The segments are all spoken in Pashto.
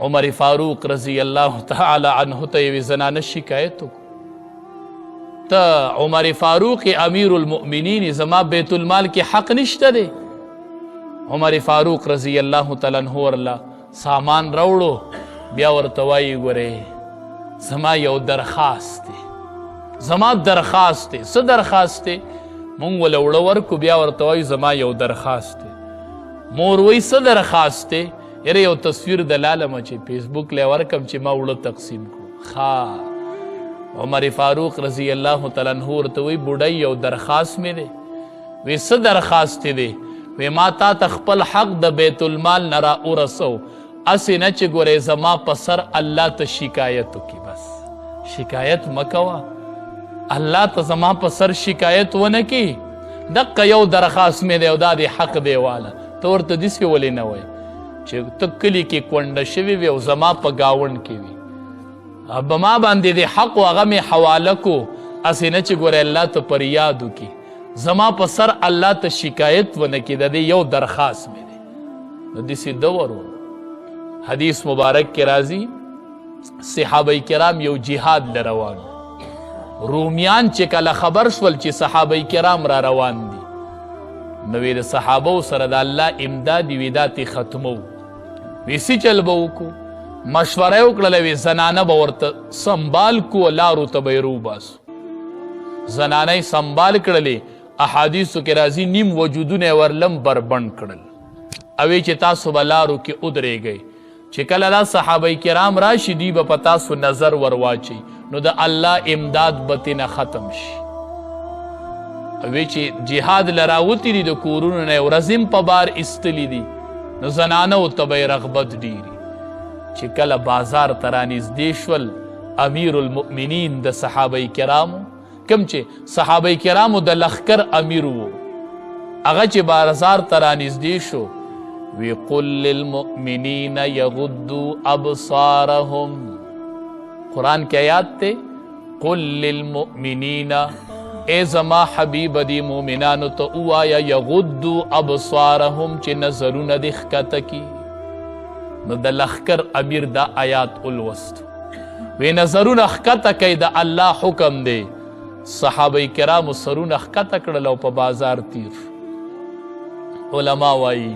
عمر فاروق رضی اللہ تعالی عنہ ته یوې زنانه شکایت وکړو، ته عمر فاروق امیر المؤمنین، زما بیت المال کې حق نشته دی؟ عمر فاروق رضی اللہ تعالی عنہ ورله سامان راوړو، بیا ورته وایي ګورې زما یو درخواست دی، زما درخواست دی. څه درخواست دی؟ مونږ وله وړه ورکو، بیا ورته وایي زما یو درخواست دی. مور وایي څه درخواست دی؟ یاره یو تصویر د لالمه چې فیسبوک لی ورکم چې ما وړه تقسیم کړو. ښه. عمر فاروق رضی الله تعالی عنہ ورته وایي بوډۍ یو درخواست مې دی. وی څه درخواست دی؟ وی ما تا ته خپل حق د بیت المال نه را ورسو، اسې نه چې ګورې زما په سر الله ته شکایت وکړي. بس شکایت مه کوه، الله ته زما په سر شکایت ونه کړي. دقه یو درخواست مې دی او دا د حق دی واله. ته ورته داسې ولې نه وایي چې ته کلي کې کونډه شوې وي او زما په ګاونډ کې وي، به ما باندې د حق و هغه مې حواله کو، اسې نه چې ګورې الله ته پر یاد وکړي، زما په سر الله ته شکایت ونه کړي. د دې یو درخواست مې دی. نو داسې دور و. حدیث مبارک کې راځي صحابه کرام یو جهاد له روان، رومیان چې کله خبر شول چې صحابه کرام را روان دي، نو وی د صحابو سره د الله امداد وي دا تې ختمو. وی څه چل به وکړو؟ مشوره یې وکړله، وی زنانه به ورته سنبال کو، لارو ته به یې روباسو. زنانه یې سنبال کړلې. احادیثو کې راځي نیم وجودونه یې ورلم بربند کړل، او چې تاسو به لارو کې ودرېږئ، چې کله دا صحابه کرام راشي دوی به په تاسو نظر ور واچي، نو د الله امداد به ترېنه ختم شي. وی چې جهاد له راوتي دي د کورونو نه ورځم په بار ایستلي دي، نو زنانو ته به یې رغبت ډېري. چې کله بازار ته رانږدې شول، امیر المؤمنین د صحابه کرامو، کوم چې صحابه کرامو د لښکر امیر و، هغه چې بازار ته رانږدې شو، وی قل للمؤمنین یغضوا ابصارهم. قرآن کې آیات ته قل للمؤمنین، اے زما حبیب دی مومنانو ته ووایه یغضوا ابصارهم چې نظرونه دې ښکته کي. نو د لښکر امیر دا آیات ولوست، وی نظرونه ښکته کوي، د الله حکم دی. صحابه کرامو سرونه ښکته کړل او په بازار تیر. علما وایي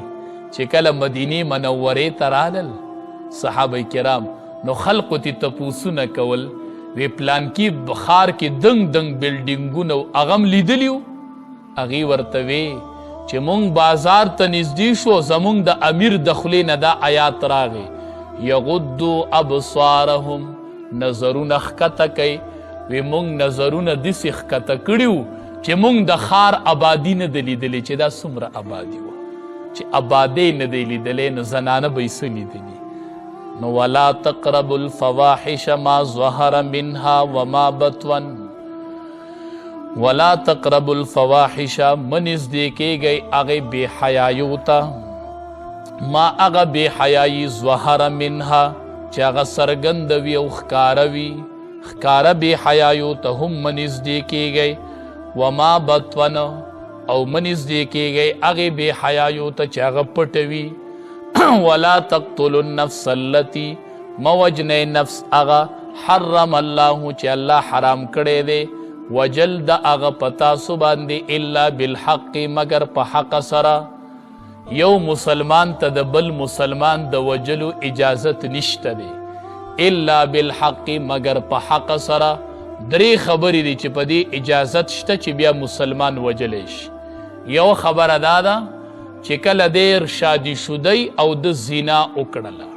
چې کله مدینې منورې ته رالل صحابه کرام، نو خلقو ته تپوسونه کول، وی پلانکی ښار کې دنګ دنګ بلډینګونه هغه هم لیدلي وو. هغې ورته وی چې مونږ بازار ته نږدې شو، زمونږ د امیر د خولې نه دا آیات راغی یغضوا ابصارهم، نظرونه ښکته کوي. وی مونږ نظرونه داسې ښکته کړي وو چې مونږ د ښار آبادي نه ده لیدلې، چې دا څومره آبادي وه، چې آبادۍ نه دی لیدلی، نو زنانه به یې څه لیدلي. نو ولا تقربوا الفواحش ما ظهر منها وما بطن، ولا تقربوا الفواحش منزدې کېږئ هغې بې حیایو ته، ما هغه بې حیایي ظهر منها چې هغه څرګنده وي او ښکاره وي، ښکاره بې حیایو ته هم منزدې کېږئ. وما بطن، او منزدې کېږئ هغې بې حیایو ته چې هغه پټه وي. ولا تقتلوا النفس التي، موجنئ نفس هغه حرم الله چې الله حرام کړی دی، وجل د هغه په تاسو باندې الا بالحق، مگر په حق سره. یو مسلمان ته د بل مسلمان د وجلو اجازت نشته دی، الا بالحق، مگر په حق سره. درې خبرې دي چې په دې اجازت شته چې بیا مسلمان وجلی شي. یو خبره دا ده چې کله دیر شادي شدی او د زنا وکړله،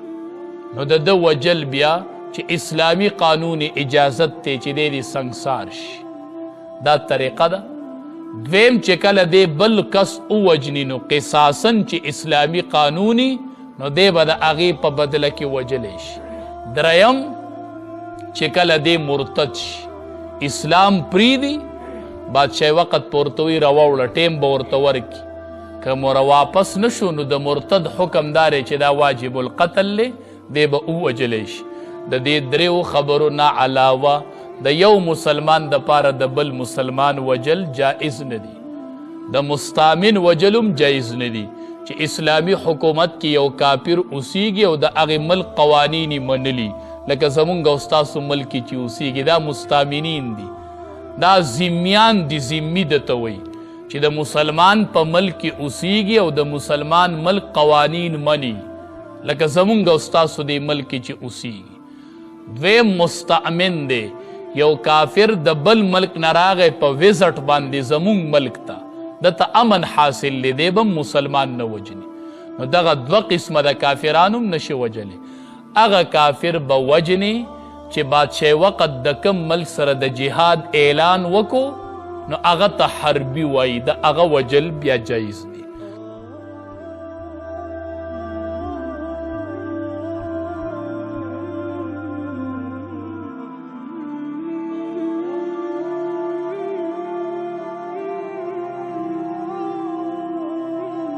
نو د ده وجل بیا چې اسلامي قانون اجازت دی چې دی سنګسار شي، دا طریقه ده. دویم چې کله دی بل کس ووجني، نو قصاصا چې اسلامي قانوني، نو دی به د هغې په بدله کې وجلی شي. دریم چې کله دی مرتد شي، اسلام پریدي، بادشاهي وقت په ورته وي راوړه، ټیم به ورته ورکړي. که مور واپس نشو، نو د مرتد حکم دا دی چې دا واجب القتل دی، دی به ووجلی شي. د دې دریو خبرو نه علاوه د یو مسلمان د پاره د بل مسلمان وجل جائز نه دی، د مستامن وجلم جایز نه دی. چې اسلامی حکومت کې یو کافر اوسیږي او د هغې ملک قوانین یې منلي، لکه زمونږ او ستاسو ملک کې چې اوسیږي، دا مستامنین دي، دا ذمیان دي، ذمي درته وایي چې د مسلمان په ملک کې اوسیږي او د مسلمان ملک قوانین مني، لکه زمونږ او ستاسو دې ملک کې چې اوسیږي. دویم مستأمن دی، یو کافر د بل ملک نه راغی په وزټ باندې زمونږ ملک ته، دته امن حاصل دی، دی به مسلمان نه وجني. نو دغه دوه قسمه د کافرانو هم نشي وجلی. هغه کافر به وجني چې بادشاهي وقت د کم ملک سره د جهاد اعلان وکړو، نو هغه ته حربي وایي، د هغه وجل بیا جایز